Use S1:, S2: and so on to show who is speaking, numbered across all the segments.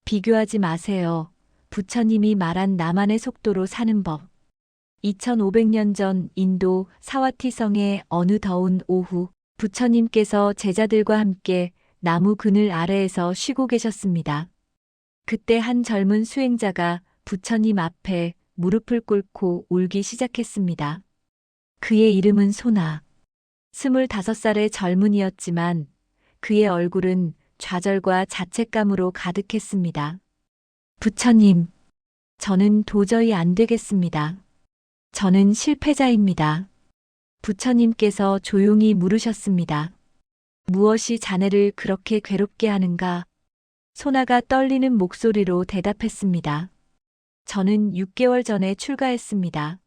S1: 비교하지 마세요. 부처님이 말한 나만의 속도로 사는 법. 2500년 전 인도 사와티성의 어느 더운 오후, 부처님께서 제자들과 함께 나무 그늘 아래에서 쉬고 계셨습니다. 그때 한 젊은 수행자가 부처님 앞에 무릎을 꿇고 울기 시작했습니다. 그의 이름은 소나. 25살의 젊은이였지만 그의 얼굴은 좌절과 자책감으로 가득했습니다. 부처님, 저는 도저히 안 되겠습니다. 저는 실패자입니다. 부처님께서 조용히 물으셨습니다. 무엇이 자네를 그렇게 괴롭게 하는가? 소나가 떨리는 목소리로 대답했습니다. 저는 6개월 전에 출가했습니다.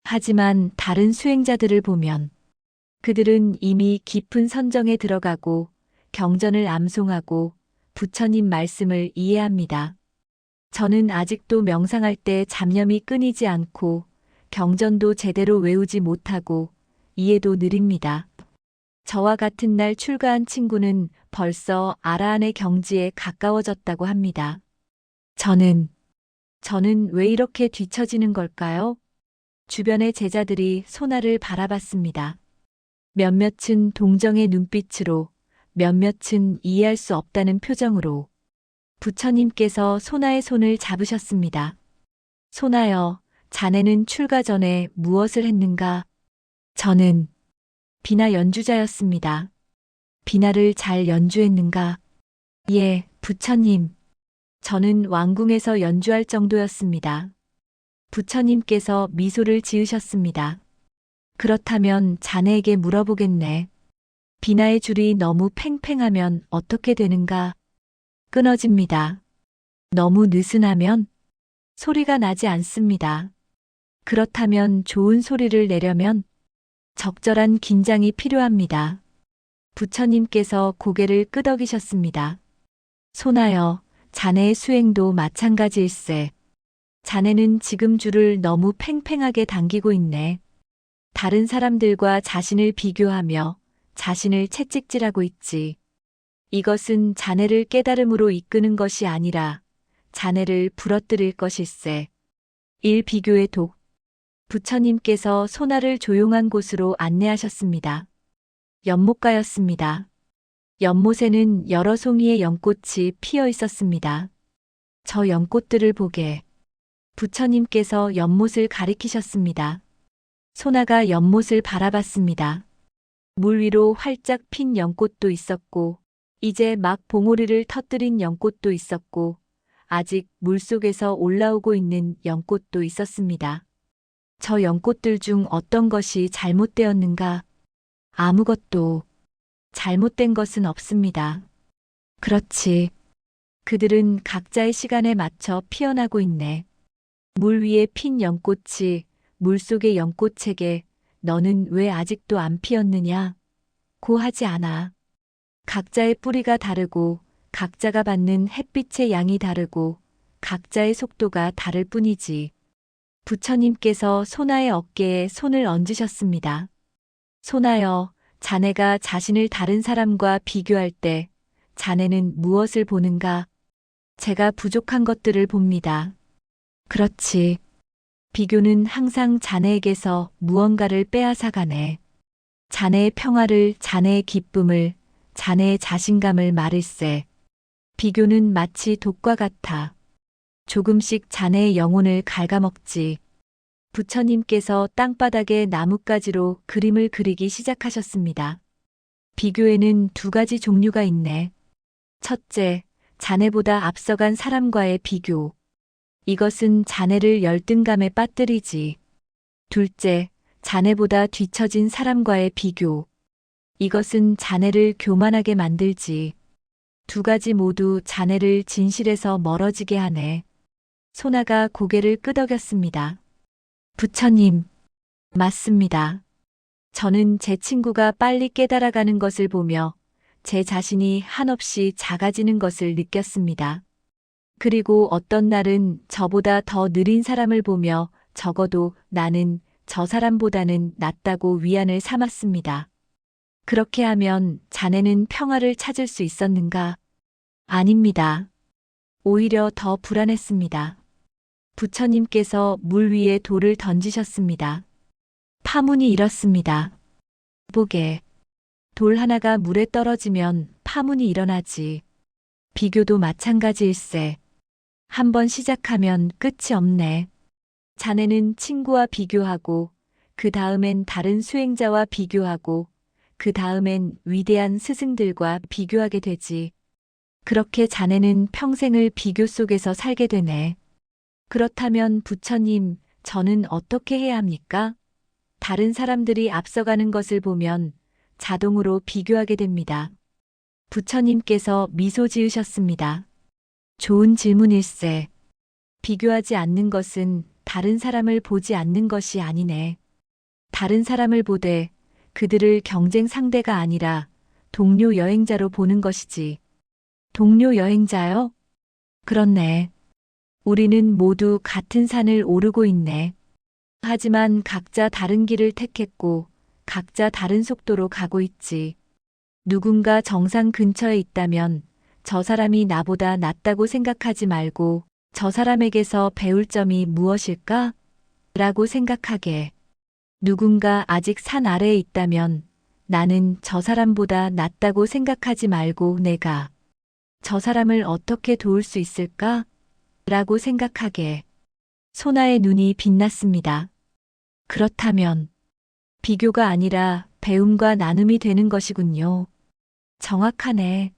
S1: 하지만 다른 수행자들을 보면 그들은 이미 깊은 선정에 들어가고 경전을 암송하고 부처님 말씀을 이해합니다. 저는 아직도 명상할 때 잡념이 끊이지 않고 경전도 제대로 외우지 못하고 이해도 느립니다. 저와 같은 날 출가한 친구는 벌써 아라한의 경지에 가까워졌다고 합니다. 저는 왜 이렇게 뒤처지는 걸까요? 주변의 제자들이 소나를 바라봤습니다. 몇몇은 동정의 눈빛으로, 몇몇은 이해할 수 없다는 표정으로. 부처님께서 소나의 손을 잡으셨습니다. 소나여, 자네는 출가 전에 무엇을 했는가? 저는 비나 연주자였습니다. 비나를 잘 연주했는가? 예, 부처님. 저는 왕궁에서 연주할 정도였습니다. 부처님께서 미소를 지으셨습니다. 그렇다면 자네에게 물어보겠네. 비나의 줄이 너무 팽팽하면 어떻게 되는가? 끊어집니다. 너무 느슨하면 소리가 나지 않습니다. 그렇다면 좋은 소리를 내려면 적절한 긴장이 필요합니다. 부처님께서 고개를 끄덕이셨습니다. 소나여, 자네의 수행도 마찬가지일세. 자네는 지금 줄을 너무 팽팽하게 당기고 있네. 다른 사람들과 자신을 비교하며 자신을 채찍질하고 있지. 이것은 자네를 깨달음으로 이끄는 것이 아니라 자네를 부러뜨릴 것일세. 비교의 독. 부처님께서 소나를 조용한 곳으로 안내하셨습니다. 연못가였습니다. 연못에는 여러 송이의 연꽃이 피어 있었습니다. 저 연꽃들을 보게. 부처님께서 연못을 가리키셨습니다. 소나가 연못을 바라봤습니다. 물 위로 활짝 핀 연꽃도 있었고, 이제 막 봉오리를 터뜨린 연꽃도 있었고, 아직 물속에서 올라오고 있는 연꽃도 있었습니다. 저 연꽃들 중 어떤 것이 잘못되었는가? 아무것도 잘못된 것은 없습니다. 그렇지. 그들은 각자의 시간에 맞춰 피어나고 있네. 물 위에 핀 연꽃이 물속의 연꽃에게 너는 왜 아직도 안 피었느냐? 고 하지 않아. 각자의 뿌리가 다르고 각자가 받는 햇빛의 양이 다르고 각자의 속도가 다를 뿐이지. 부처님께서 소나의 어깨에 손을 얹으셨습니다. 소나여, 자네가 자신을 다른 사람과 비교할 때 자네는 무엇을 보는가? 제가 부족한 것들을 봅니다. 그렇지. 비교는 항상 자네에게서 무언가를 빼앗아가네. 자네의 평화를, 자네의 기쁨을, 자네의 자신감을 말일세. 비교는 마치 독과 같아. 조금씩 자네의 영혼을 갉아먹지. 부처님께서 땅바닥에 나뭇가지로 그림을 그리기 시작하셨습니다. 비교에는 두 가지 종류가 있네. 첫째, 자네보다 앞서간 사람과의 비교. 이것은 자네를 열등감에 빠뜨리지. 둘째, 자네보다 뒤처진 사람과의 비교. 이것은 자네를 교만하게 만들지. 두 가지 모두 자네를 진실에서 멀어지게 하네. 소나가 고개를 끄덕였습니다. 부처님, 맞습니다. 저는 제 친구가 빨리 깨달아가는 것을 보며 제 자신이 한없이 작아지는 것을 느꼈습니다. 그리고 어떤 날은 저보다 더 느린 사람을 보며 적어도 나는 저 사람보다는 낫다고 위안을 삼았습니다. 그렇게 하면 자네는 평화를 찾을 수 있었는가? 아닙니다. 오히려 더 불안했습니다. 부처님께서 물 위에 돌을 던지셨습니다. 파문이 일었습니다. 보게. 돌 하나가 물에 떨어지면 파문이 일어나지. 비교도 마찬가지일세. 한번 시작하면 끝이 없네. 자네는 친구와 비교하고, 그 다음엔 다른 수행자와 비교하고, 그 다음엔 위대한 스승들과 비교하게 되지. 그렇게 자네는 평생을 비교 속에서 살게 되네. 그렇다면 부처님, 저는 어떻게 해야 합니까? 다른 사람들이 앞서가는 것을 보면 자동으로 비교하게 됩니다. 부처님께서 미소 지으셨습니다. 좋은 질문일세. 비교하지 않는 것은 다른 사람을 보지 않는 것이 아니네. 다른 사람을 보되 그들을 경쟁 상대가 아니라 동료 여행자로 보는 것이지. 동료 여행자요? 그렇네. 우리는 모두 같은 산을 오르고 있네. 하지만 각자 다른 길을 택했고 각자 다른 속도로 가고 있지. 누군가 정상 근처에 있다면 저 사람이 나보다 낫다고 생각하지 말고 저 사람에게서 배울 점이 무엇일까? 라고 생각하게. 누군가 아직 산 아래에 있다면 나는 저 사람보다 낫다고 생각하지 말고 내가 저 사람을 어떻게 도울 수 있을까? 라고 생각하게. 소나의 눈이 빛났습니다. 그렇다면 비교가 아니라 배움과 나눔이 되는 것이군요. 정확하네.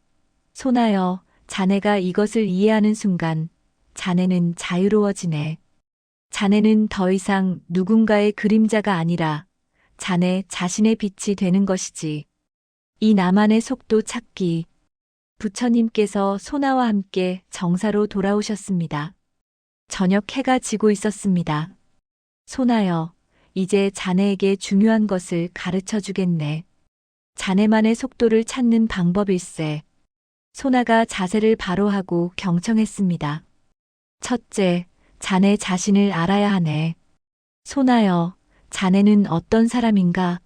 S1: 소나여, 자네가 이것을 이해하는 순간 자네는 자유로워지네. 자네는 더 이상 누군가의 그림자가 아니라 자네 자신의 빛이 되는 것이지. 이 나만의 속도 찾기. 부처님께서 소나와 함께 정사로 돌아오셨습니다. 저녁 해가 지고 있었습니다. 소나여, 이제 자네에게 중요한 것을 가르쳐 주겠네. 자네만의 속도를 찾는 방법일세. 소나가 자세를 바로 하고 경청했습니다. 첫째, 자네 자신을 알아야 하네. 소나여, 자네는 어떤 사람인가?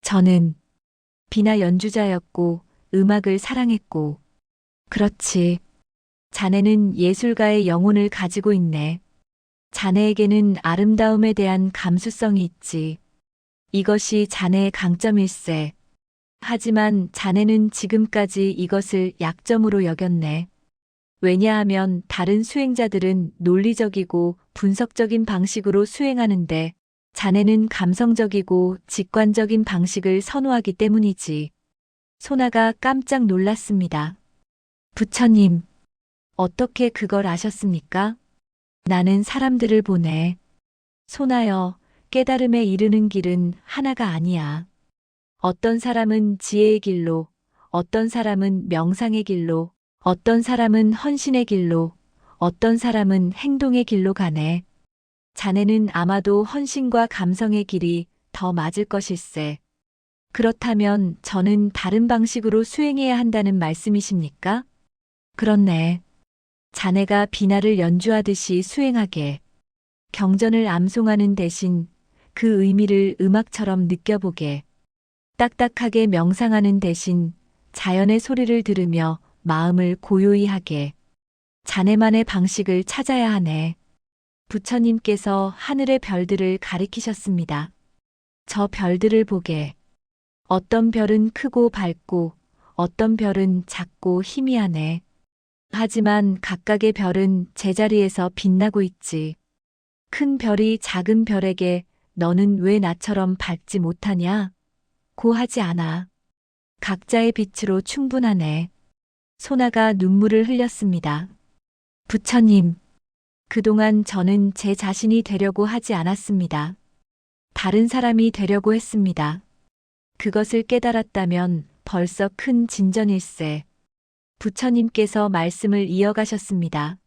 S1: 저는 비나 연주자였고 음악을 사랑했고. 그렇지. 자네는 예술가의 영혼을 가지고 있네. 자네에게는 아름다움에 대한 감수성이 있지. 이것이 자네의 강점일세. 하지만 자네는 지금까지 이것을 약점으로 여겼네. 왜냐하면 다른 수행자들은 논리적이고 분석적인 방식으로 수행하는데 자네는 감성적이고 직관적인 방식을 선호하기 때문이지. 소나가 깜짝 놀랐습니다. 부처님, 어떻게 그걸 아셨습니까? 나는 사람들을 보네. 소나여, 깨달음에 이르는 길은 하나가 아니야. 어떤 사람은 지혜의 길로, 어떤 사람은 명상의 길로, 어떤 사람은 헌신의 길로, 어떤 사람은 행동의 길로 가네. 자네는 아마도 헌신과 감성의 길이 더 맞을 것일세. 그렇다면 저는 다른 방식으로 수행해야 한다는 말씀이십니까? 그렇네. 자네가 비나를 연주하듯이 수행하게. 경전을 암송하는 대신 그 의미를 음악처럼 느껴보게. 딱딱하게 명상하는 대신 자연의 소리를 들으며 마음을 고요히 하게. 자네만의 방식을 찾아야 하네. 부처님께서 하늘의 별들을 가리키셨습니다. 저 별들을 보게. 어떤 별은 크고 밝고 어떤 별은 작고 희미하네. 하지만 각각의 별은 제자리에서 빛나고 있지. 큰 별이 작은 별에게 너는 왜 나처럼 밝지 못하냐? 고하지 않아. 각자의 빛으로 충분하네. 소나가 눈물을 흘렸습니다. 부처님, 그동안 저는 제 자신이 되려고 하지 않았습니다. 다른 사람이 되려고 했습니다. 그것을 깨달았다면 벌써 큰 진전일세. 부처님께서 말씀을 이어가셨습니다.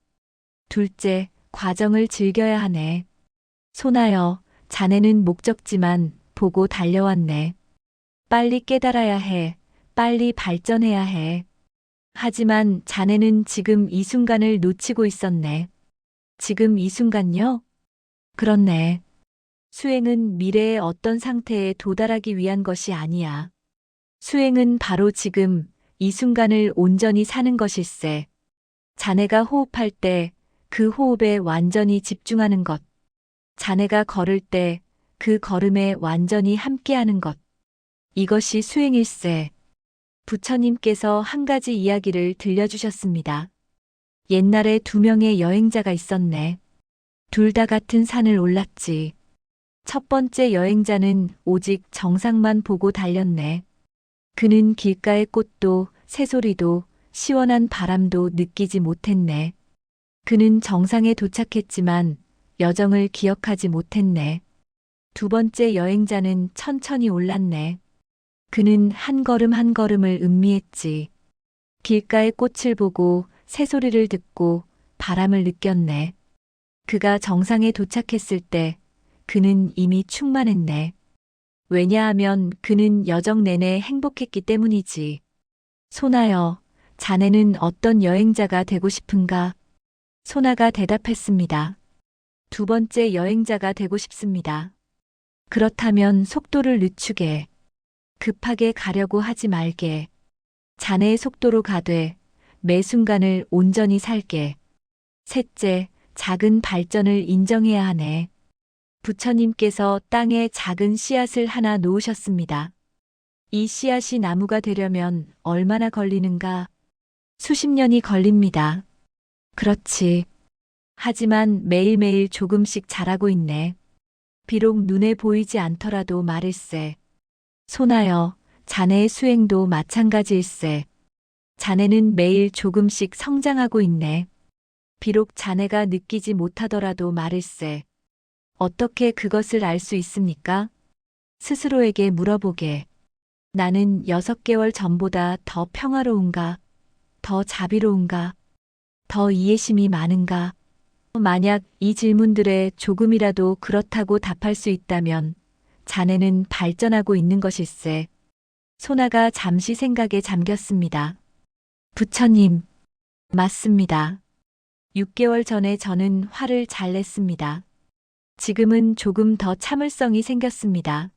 S1: 둘째, 과정을 즐겨야 하네. 소나여, 자네는 목적지만 보고 달려왔네. 빨리 깨달아야 해. 빨리 발전해야 해. 하지만 자네는 지금 이 순간을 놓치고 있었네. 지금 이 순간요? 그렇네. 수행은 미래의 어떤 상태에 도달하기 위한 것이 아니야. 수행은 바로 지금 이 순간을 온전히 사는 것일세. 자네가 호흡할 때 그 호흡에 완전히 집중하는 것. 자네가 걸을 때 그 걸음에 완전히 함께하는 것. 이것이 수행일세. 부처님께서 한 가지 이야기를 들려주셨습니다. 옛날에 두 명의 여행자가 있었네. 둘 다 같은 산을 올랐지. 첫 번째 여행자는 오직 정상만 보고 달렸네. 그는 길가의 꽃도 새소리도 시원한 바람도 느끼지 못했네. 그는 정상에 도착했지만 여정을 기억하지 못했네. 두 번째 여행자는 천천히 올랐네. 그는 한 걸음 한 걸음을 음미했지. 길가의 꽃을 보고 새소리를 듣고 바람을 느꼈네. 그가 정상에 도착했을 때 그는 이미 충만했네. 왜냐하면 그는 여정 내내 행복했기 때문이지. 소나여, 자네는 어떤 여행자가 되고 싶은가? 소나가 대답했습니다. 두 번째 여행자가 되고 싶습니다. 그렇다면 속도를 늦추게. 급하게 가려고 하지 말게. 자네의 속도로 가되 매 순간을 온전히 살게. 셋째, 작은 발전을 인정해야 하네. 부처님께서 땅에 작은 씨앗을 하나 놓으셨습니다. 이 씨앗이 나무가 되려면 얼마나 걸리는가? 수십 년이 걸립니다. 그렇지. 하지만 매일매일 조금씩 자라고 있네. 비록 눈에 보이지 않더라도 말일세. 소나여, 자네의 수행도 마찬가지일세. 자네는 매일 조금씩 성장하고 있네. 비록 자네가 느끼지 못하더라도 말일세. 어떻게 그것을 알 수 있습니까? 스스로에게 물어보게. 나는 6개월 전보다 더 평화로운가? 더 자비로운가? 더 이해심이 많은가? 만약 이 질문들에 조금이라도 그렇다고 답할 수 있다면 자네는 발전하고 있는 것일세. 소나가 잠시 생각에 잠겼습니다. 부처님, 맞습니다. 6개월 전에 저는 화를 잘 냈습니다. 지금은 조금 더 참을성이 생겼습니다.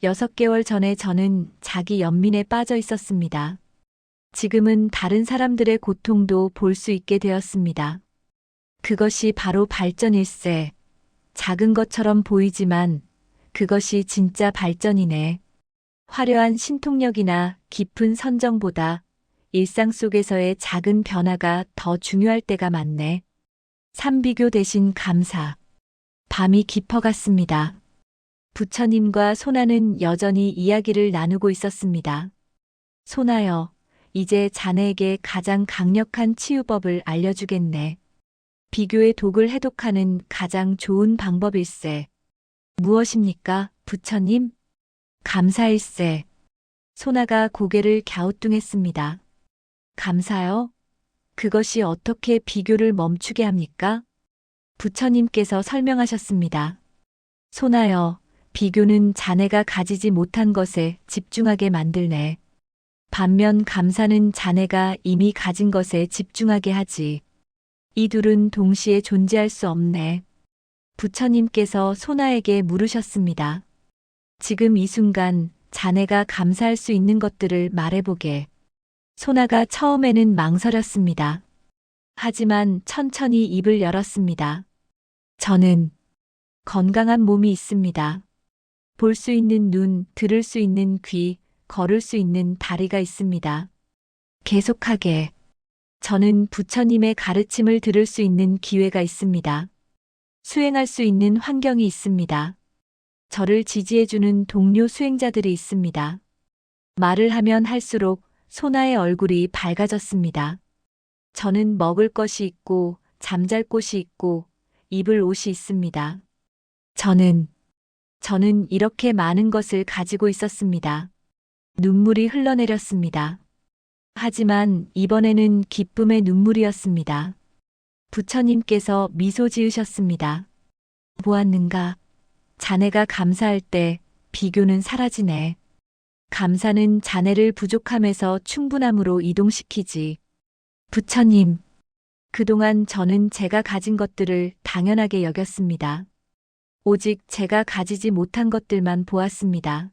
S1: 6개월 전에 저는 자기 연민에 빠져 있었습니다. 지금은 다른 사람들의 고통도 볼 수 있게 되었습니다. 그것이 바로 발전일세. 작은 것처럼 보이지만 그것이 진짜 발전이네. 화려한 신통력이나 깊은 선정보다 일상 속에서의 작은 변화가 더 중요할 때가 많네. 삼비교 대신 감사. 밤이 깊어갔습니다. 부처님과 소나는 여전히 이야기를 나누고 있었습니다. 소나여, 이제 자네에게 가장 강력한 치유법을 알려주겠네. 비교의 독을 해독하는 가장 좋은 방법일세. 무엇입니까, 부처님? 감사일세. 소나가 고개를 갸우뚱했습니다. 감사요? 그것이 어떻게 비교를 멈추게 합니까? 부처님께서 설명하셨습니다. 소나여, 비교는 자네가 가지지 못한 것에 집중하게 만들네. 반면 감사는 자네가 이미 가진 것에 집중하게 하지. 이 둘은 동시에 존재할 수 없네. 부처님께서 소나에게 물으셨습니다. 지금 이 순간 자네가 감사할 수 있는 것들을 말해보게. 소나가 처음에는 망설였습니다. 하지만 천천히 입을 열었습니다. 저는 건강한 몸이 있습니다. 볼 수 있는 눈, 들을 수 있는 귀, 걸을 수 있는 다리가 있습니다. 계속하게. 저는 부처님의 가르침을 들을 수 있는 기회가 있습니다. 수행할 수 있는 환경이 있습니다. 저를 지지해주는 동료 수행자들이 있습니다. 말을 하면 할수록 소나의 얼굴이 밝아졌습니다. 저는 먹을 것이 있고 잠잘 곳이 있고 입을 옷이 있습니다. 저는 이렇게 많은 것을 가지고 있었습니다. 눈물이 흘러내렸습니다. 하지만 이번에는 기쁨의 눈물이었습니다. 부처님께서 미소 지으셨습니다. 보았는가? 자네가 감사할 때 비교는 사라지네. 감사는 자네를 부족함에서 충분함으로 이동시키지. 부처님, 그동안 저는 제가 가진 것들을 당연하게 여겼습니다. 오직 제가 가지지 못한 것들만 보았습니다.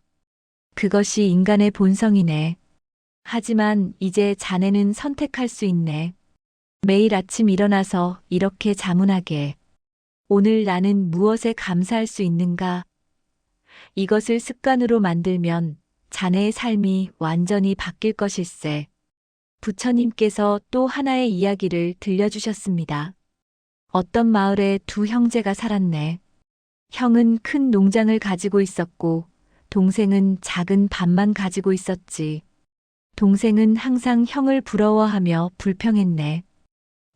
S1: 그것이 인간의 본성이네. 하지만 이제 자네는 선택할 수 있네. 매일 아침 일어나서 이렇게 자문하게. 오늘 나는 무엇에 감사할 수 있는가? 이것을 습관으로 만들면 자네의 삶이 완전히 바뀔 것일세. 부처님께서 또 하나의 이야기를 들려주셨습니다. 어떤 마을에 두 형제가 살았네. 형은 큰 농장을 가지고 있었고 동생은 작은 밭만 가지고 있었지. 동생은 항상 형을 부러워하며 불평했네.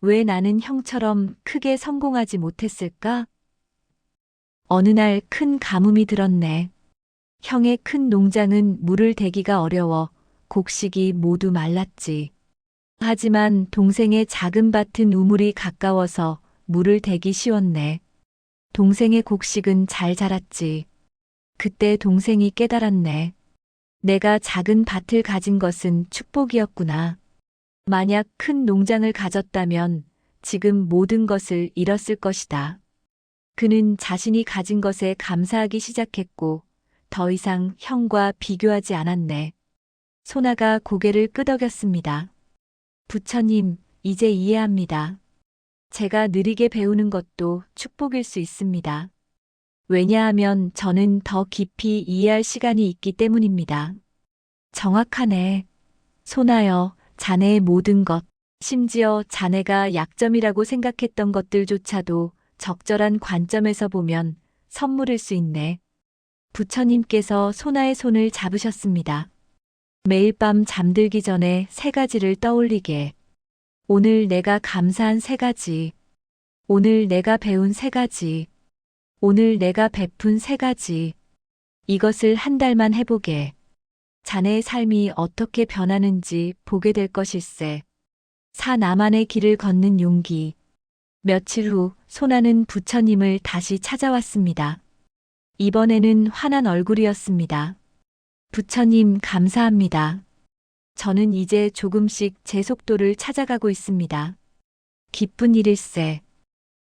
S1: 왜 나는 형처럼 크게 성공하지 못했을까? 어느 날 큰 가뭄이 들었네. 형의 큰 농장은 물을 대기가 어려워 곡식이 모두 말랐지. 하지만 동생의 작은 밭은 우물이 가까워서 물을 대기 쉬웠네. 동생의 곡식은 잘 자랐지. 그때 동생이 깨달았네. 내가 작은 밭을 가진 것은 축복이었구나. 만약 큰 농장을 가졌다면 지금 모든 것을 잃었을 것이다. 그는 자신이 가진 것에 감사하기 시작했고 더 이상 형과 비교하지 않았네. 소나가 고개를 끄덕였습니다. 부처님, 이제 이해합니다. 제가 느리게 배우는 것도 축복일 수 있습니다. 왜냐하면 저는 더 깊이 이해할 시간이 있기 때문입니다. 정확하네. 소나여, 자네의 모든 것, 심지어 자네가 약점이라고 생각했던 것들조차도 적절한 관점에서 보면 선물일 수 있네. 부처님께서 소나의 손을 잡으셨습니다. 매일 밤 잠들기 전에 세 가지를 떠올리게. 오늘 내가 감사한 세 가지. 오늘 내가 배운 세 가지. 오늘 내가 베푼 세 가지. 이것을 한 달만 해보게. 자네의 삶이 어떻게 변하는지 보게 될 것일세. 나만의 길을 걷는 용기. 며칠 후 소나는 부처님을 다시 찾아왔습니다. 이번에는 화난 얼굴이었습니다. 부처님 감사합니다. 저는 이제 조금씩 제 속도를 찾아가고 있습니다. 기쁜 일일세.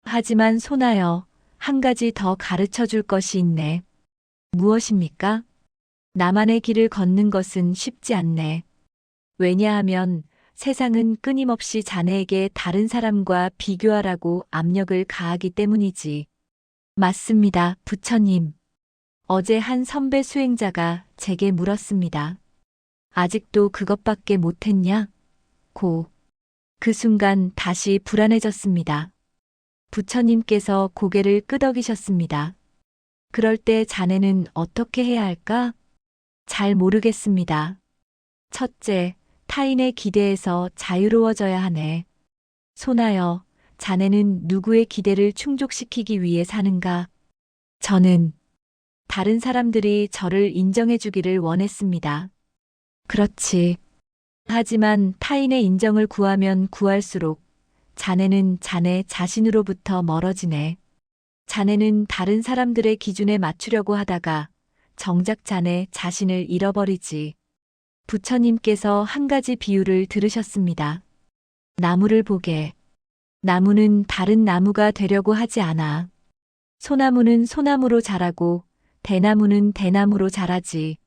S1: 하지만 소나여, 한 가지 더 가르쳐 줄 것이 있네. 무엇입니까? 나만의 길을 걷는 것은 쉽지 않네. 왜냐하면 세상은 끊임없이 자네에게 다른 사람과 비교하라고 압력을 가하기 때문이지. 맞습니다, 부처님. 어제 한 선배 수행자가 제게 물었습니다. 아직도 그것밖에 못했냐? 그 순간 다시 불안해졌습니다. 부처님께서 고개를 끄덕이셨습니다. 그럴 때 자네는 어떻게 해야 할까? 잘 모르겠습니다. 첫째, 타인의 기대에서 자유로워져야 하네. 소나여, 자네는 누구의 기대를 충족시키기 위해 사는가? 저는 다른 사람들이 저를 인정해 주기를 원했습니다. 그렇지. 하지만 타인의 인정을 구하면 구할수록 자네는 자네 자신으로부터 멀어지네. 자네는 다른 사람들의 기준에 맞추려고 하다가 정작 자네 자신을 잃어버리지. 부처님께서 한 가지 비유를 들으셨습니다. 나무를 보게. 나무는 다른 나무가 되려고 하지 않아. 소나무는 소나무로 자라고 대나무는 대나무로 자라지.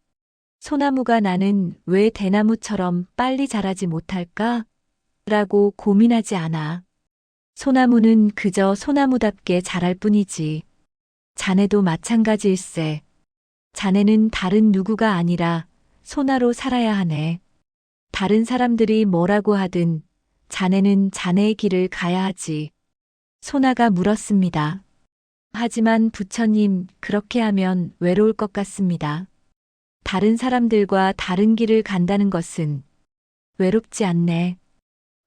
S1: 소나무가 나는 왜 대나무처럼 빨리 자라지 못할까? 라고 고민하지 않아. 소나무는 그저 소나무답게 자랄 뿐이지. 자네도 마찬가지일세. 자네는 다른 누구가 아니라 소나로 살아야 하네. 다른 사람들이 뭐라고 하든 자네는 자네의 길을 가야 하지. 소나가 물었습니다. 하지만 부처님, 그렇게 하면 외로울 것 같습니다. 다른 사람들과 다른 길을 간다는 것은 외롭지 않네.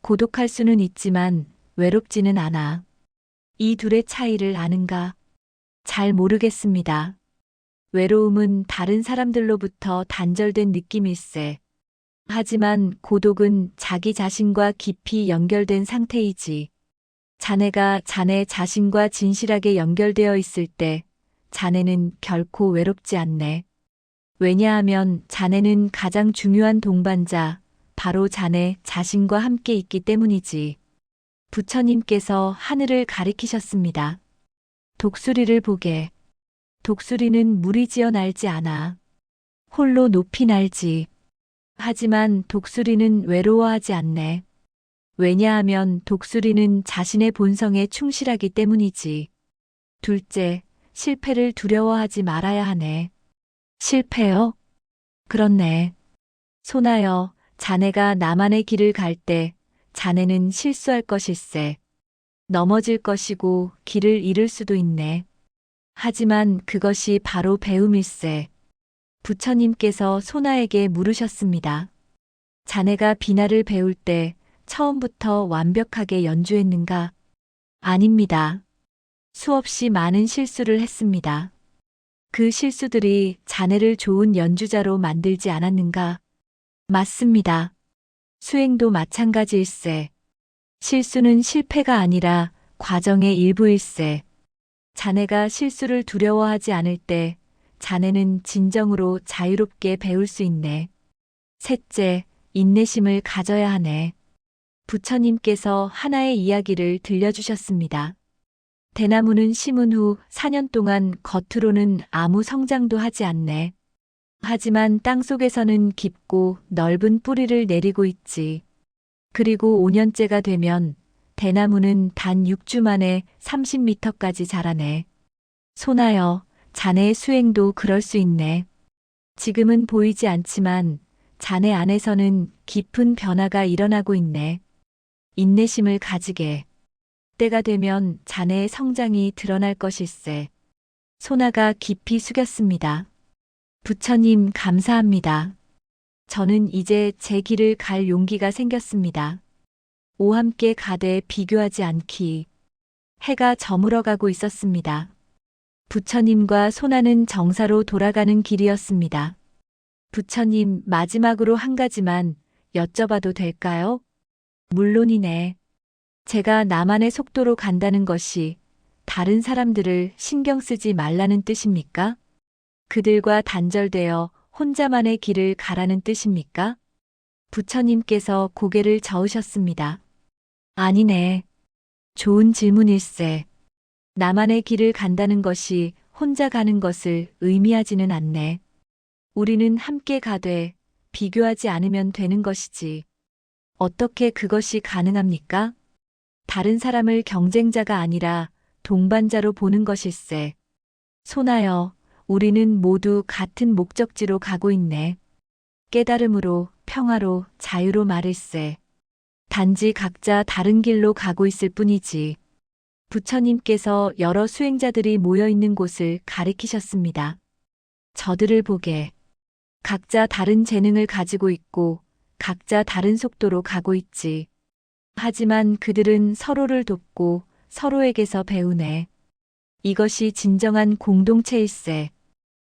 S1: 고독할 수는 있지만 외롭지는 않아. 이 둘의 차이를 아는가? 잘 모르겠습니다. 외로움은 다른 사람들로부터 단절된 느낌일세. 하지만 고독은 자기 자신과 깊이 연결된 상태이지. 자네가 자네 자신과 진실하게 연결되어 있을 때 자네는 결코 외롭지 않네. 왜냐하면 자네는 가장 중요한 동반자, 바로 자네 자신과 함께 있기 때문이지. 부처님께서 하늘을 가리키셨습니다. 독수리를 보게. 독수리는 무리지어 날지 않아. 홀로 높이 날지. 하지만 독수리는 외로워하지 않네. 왜냐하면 독수리는 자신의 본성에 충실하기 때문이지. 둘째, 실패를 두려워하지 말아야 하네. 실패요? 그렇네. 소나여, 자네가 나만의 길을 갈 때 자네는 실수할 것일세. 넘어질 것이고 길을 잃을 수도 있네. 하지만 그것이 바로 배움일세. 부처님께서 소나에게 물으셨습니다. 자네가 비나를 배울 때 처음부터 완벽하게 연주했는가? 아닙니다. 수없이 많은 실수를 했습니다. 그 실수들이 자네를 좋은 연주자로 만들지 않았는가? 맞습니다. 수행도 마찬가지일세. 실수는 실패가 아니라 과정의 일부일세. 자네가 실수를 두려워하지 않을 때 자네는 진정으로 자유롭게 배울 수 있네. 셋째, 인내심을 가져야 하네. 부처님께서 하나의 이야기를 들려주셨습니다. 대나무는 심은 후 4년 동안 겉으로는 아무 성장도 하지 않네. 하지만 땅속에서는 깊고 넓은 뿌리를 내리고 있지. 그리고 5년째가 되면 대나무는 단 6주 만에 30m까지 자라네. 소나여, 자네의 수행도 그럴 수 있네. 지금은 보이지 않지만 자네 안에서는 깊은 변화가 일어나고 있네. 인내심을 가지게. 때가 되면 자네의 성장이 드러날 것일세. 소나가 깊이 숙였습니다. 부처님 감사합니다. 저는 이제 제 길을 갈 용기가 생겼습니다. 오함께 가되 비교하지 않기. 해가 저물어가고 있었습니다. 부처님과 소나는 정사로 돌아가는 길이었습니다. 부처님, 마지막으로 한 가지만 여쭤봐도 될까요? 물론이네. 제가 나만의 속도로 간다는 것이 다른 사람들을 신경 쓰지 말라는 뜻입니까? 그들과 단절되어 혼자만의 길을 가라는 뜻입니까? 부처님께서 고개를 저으셨습니다. 아니네. 좋은 질문일세. 나만의 길을 간다는 것이 혼자 가는 것을 의미하지는 않네. 우리는 함께 가되 비교하지 않으면 되는 것이지. 어떻게 그것이 가능합니까? 다른 사람을 경쟁자가 아니라 동반자로 보는 것일세. 소나여, 우리는 모두 같은 목적지로 가고 있네. 깨달음으로, 평화로, 자유로 말일세. 단지 각자 다른 길로 가고 있을 뿐이지. 부처님께서 여러 수행자들이 모여 있는 곳을 가리키셨습니다. 저들을 보게. 각자 다른 재능을 가지고 있고 각자 다른 속도로 가고 있지. 하지만 그들은 서로를 돕고 서로에게서 배우네. 이것이 진정한 공동체일세.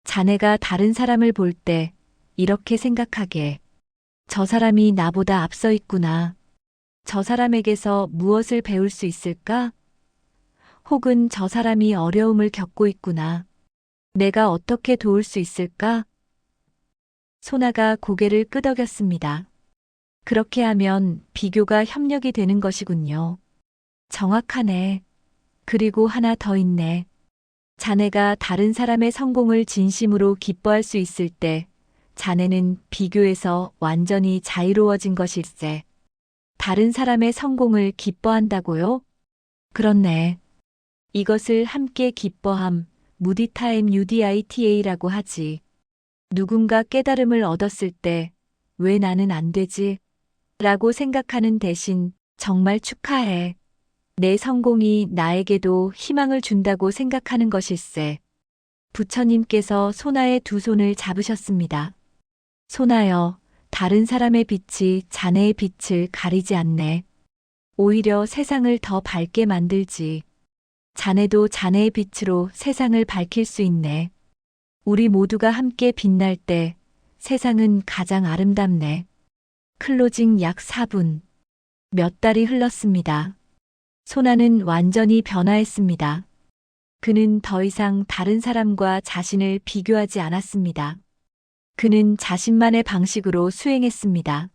S1: 자네가 다른 사람을 볼 때 이렇게 생각하게. 저 사람이 나보다 앞서 있구나. 저 사람에게서 무엇을 배울 수 있을까? 혹은 저 사람이 어려움을 겪고 있구나. 내가 어떻게 도울 수 있을까? 소나가 고개를 끄덕였습니다. 그렇게 하면 비교가 협력이 되는 것이군요. 정확하네. 그리고 하나 더 있네. 자네가 다른 사람의 성공을 진심으로 기뻐할 수 있을 때 자네는 비교에서 완전히 자유로워진 것일세. 다른 사람의 성공을 기뻐한다고요? 그렇네. 이것을 함께 기뻐함, 무디타임 UDITA라고 하지. 누군가 깨달음을 얻었을 때 왜 나는 안 되지? 라고 생각하는 대신 정말 축하해. 내 성공이 나에게도 희망을 준다고 생각하는 것일세. 부처님께서 소나의 두 손을 잡으셨습니다. 소나여, 다른 사람의 빛이 자네의 빛을 가리지 않네. 오히려 세상을 더 밝게 만들지. 자네도 자네의 빛으로 세상을 밝힐 수 있네. 우리 모두가 함께 빛날 때 세상은 가장 아름답네. 클로징 약 4분. 몇 달이 흘렀습니다. 소나는 완전히 변화했습니다. 그는 더 이상 다른 사람과 자신을 비교하지 않았습니다. 그는 자신만의 방식으로 수행했습니다.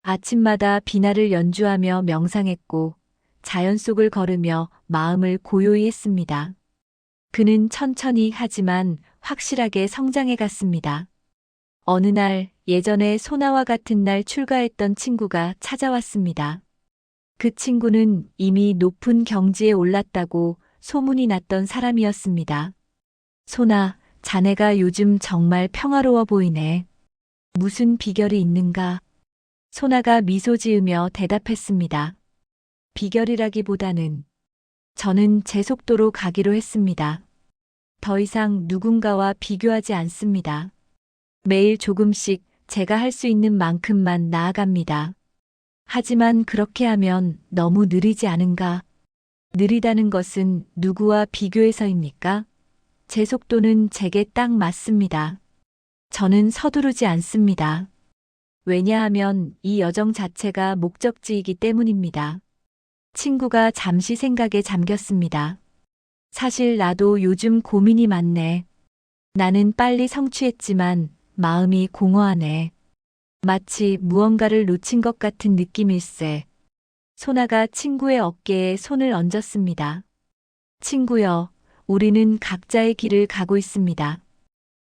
S1: 아침마다 비나를 연주하며 명상했고 자연 속을 걸으며 마음을 고요히 했습니다. 그는 천천히 하지만 확실하게 성장해 갔습니다. 어느 날 예전에 소나와 같은 날 출가했던 친구가 찾아왔습니다. 그 친구는 이미 높은 경지에 올랐다고 소문이 났던 사람이었습니다. 소나, 자네가 요즘 정말 평화로워 보이네. 무슨 비결이 있는가? 소나가 미소 지으며 대답했습니다. 비결이라기보다는 저는 제 속도로 가기로 했습니다. 더 이상 누군가와 비교하지 않습니다. 매일 조금씩 제가 할 수 있는 만큼만 나아갑니다. 하지만 그렇게 하면 너무 느리지 않은가? 느리다는 것은 누구와 비교해서입니까? 제 속도는 제게 딱 맞습니다. 저는 서두르지 않습니다. 왜냐하면 이 여정 자체가 목적지이기 때문입니다. 친구가 잠시 생각에 잠겼습니다. 사실 나도 요즘 고민이 많네. 나는 빨리 성취했지만 마음이 공허하네. 마치 무언가를 놓친 것 같은 느낌일세. 소나가 친구의 어깨에 손을 얹었습니다. 친구여, 우리는 각자의 길을 가고 있습니다.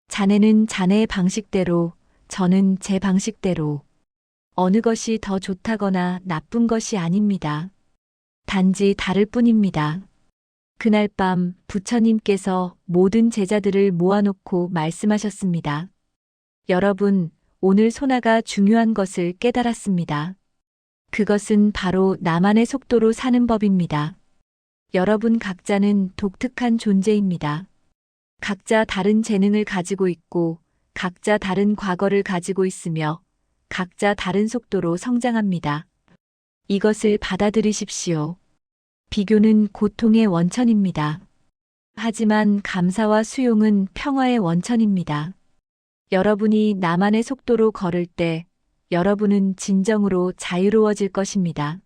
S1: 자네는 자네의 방식대로, 저는 제 방식대로. 어느 것이 더 좋다거나 나쁜 것이 아닙니다. 단지 다를 뿐입니다. 그날 밤 부처님께서 모든 제자들을 모아놓고 말씀하셨습니다. 여러분, 오늘 소나가 중요한 것을 깨달았습니다. 그것은 바로 나만의 속도로 사는 법입니다. 여러분 각자는 독특한 존재입니다. 각자 다른 재능을 가지고 있고, 각자 다른 과거를 가지고 있으며, 각자 다른 속도로 성장합니다. 이것을 받아들이십시오. 비교는 고통의 원천입니다. 하지만 감사와 수용은 평화의 원천입니다. 여러분이 나만의 속도로 걸을 때 여러분은 진정으로 자유로워질 것입니다.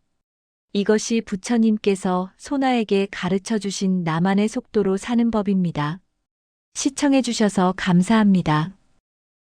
S1: 이것이 부처님께서 소나에게 가르쳐 주신 나만의 속도로 사는 법입니다. 시청해 주셔서 감사합니다.